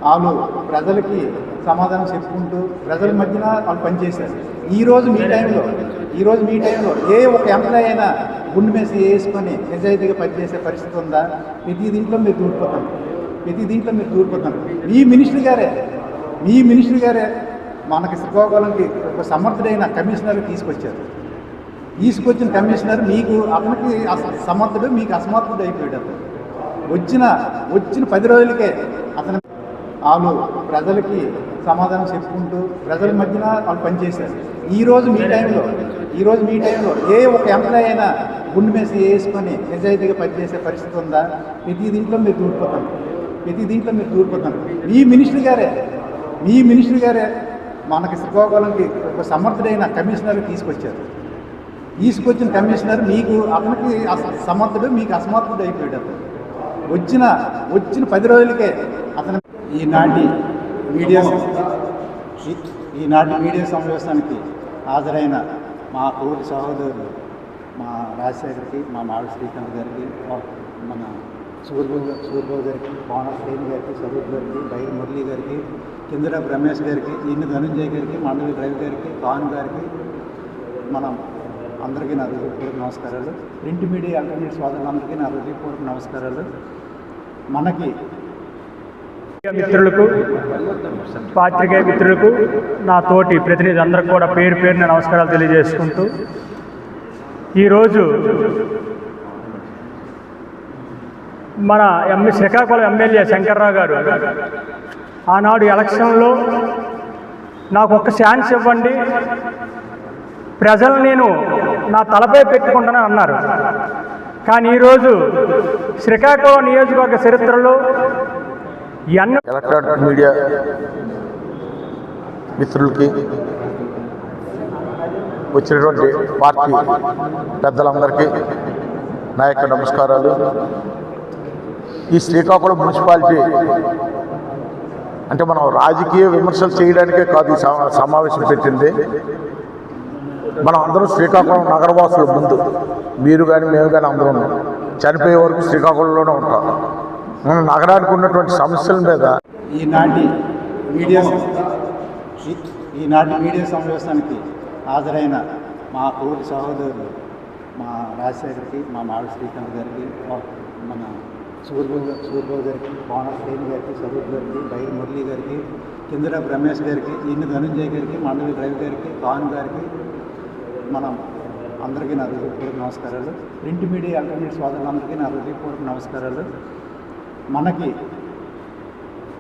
వాళ్ళు ప్రజలకి సమాధానం చెప్పుకుంటూ ప్రజల మధ్యన వాళ్ళు పనిచేశారు. ఈరోజు మీ టైంలో ఏ ఒక ఎంప్లాయ్ అయినా గుండె మీద వేసుకొని నిజాయితీగా పనిచేసే పరిస్థితి ఉందా? ప్రతి దీంట్లో మీరు దూరిపోతారు. మీ మినిస్టర్ గారే మనకి శ్రీకాకుళంకి ఒక సమర్థుడైన కమిషనర్ తీసుకొచ్చిన కమిషనర్ అతనికి సమర్థుడు, మీకు అసమర్థుడు అయిపోయాడు. అతను వచ్చిన 10 రోజులకే అతను వాళ్ళు ప్రజలకి సమాధానం చెప్పుకుంటూ ప్రజల మధ్యన వాళ్ళు పనిచేశారు. ఈరోజు మీ టైంలో ఏ ఒక ఎంప్లాయ్ అయినా గుండె మీద వేసుకొని నిజాయితీగా పనిచేసే పరిస్థితి ఉందా? ప్రతి దీంట్లో మీరు దూరిపోతారు. మీ మినిస్టర్ గారే మనకి శ్రీకాకుళంకి ఒక సమర్థుడైన కమిషనర్ తీసుకొచ్చిన కమిషనర్ అతనికి సమర్థుడు, మీకు అసమర్థుడు అయిపోయాడు. అతను వచ్చిన 10 రోజులకే అతను ఈనాటి మీడియా సమావేశానికి హాజరైన మా తోటి సహోదరులు మా రాజశేఖర్కి, మా మావిడి శ్రీకాంత్ గారికి, మన సూర్యబాబు గారికి, పవన్ శ్రేణి గారికి, స్వరూప్ గారికి, బైరి మురళి గారికి, కిందరాపు రమేష్ గారికి, ఇన్ని ధనుంజయ్ గారికి, మండలి రవి గారికి, పవన్ గారికి, మనం అందరికీ నా హృదయపూర్వక నమస్కారాలు. ప్రింట్ మీడియా ఎలక్ట్రానిక్ సోదరులందరికీ నా హృదయపూర్వక నమస్కారాలు. మనకి మిత్రులకు, పాత్రికేయ మిత్రులకు, నా తోటి ప్రతినిధి అందరికి కూడా పేరు పేరున నమస్కారాలు తెలియజేసుకుంటూ, ఈరోజు మన శ్రీకాకుళం ఎమ్మెల్యే శంకర్రావు గారు ఆనాడు ఎలక్షన్లో నాకు ఒక్క ఛాన్స్ ఇవ్వండి, ప్రజలు నేను నా తలపై పెట్టుకుంటానని అన్నారు. కానీ ఈరోజు శ్రీకాకుళం నియోజకవర్గ చరిత్రలో ఎలక్ట్రానిక్ మీడియా మిత్రులకి, వచ్చినటువంటి పార్టీ పెద్దలందరికీ నా యొక్క నమస్కారాలు. ఈ శ్రీకాకుళం మున్సిపాలిటీ అంటే మనం రాజకీయ విమర్శలు చేయడానికే కాదు ఈ సమావేశం పెట్టింది. మనం అందరం శ్రీకాకుళం నగరవాసులు. ముందు మీరు కానీ మేము కానీ అందరం చనిపోయే వరకు శ్రీకాకుళంలోనే ఉంటాం. మన నగరానికి ఉన్నటువంటి సమస్యల మీద ఈనాటి మీడియా సమావేశానికి హాజరైన మా తోటి సహోదరులు మా రాజశేఖర్కి, మా మావిడి శ్రీకాంత్ గారికి, మన సూర్యబాబు గారికి, పవన్ శ్రేణి గారికి, స్వరూప్ గారికి, బైరి మురళి గారికి, కిందరాపు రమేష్ గారికి, ఇన్ని ధనుంజయ్ గారికి, మండలి రవి గారికి, పవన్ గారికి, మనం అందరికీ నా హృదయపూర్వక నమస్కారాలు. ప్రింట్ మీడియా ఎలక్ట్రానిక్ సోదరులందరికీ నా హృదయపూర్వక నమస్కారాలు. మనకి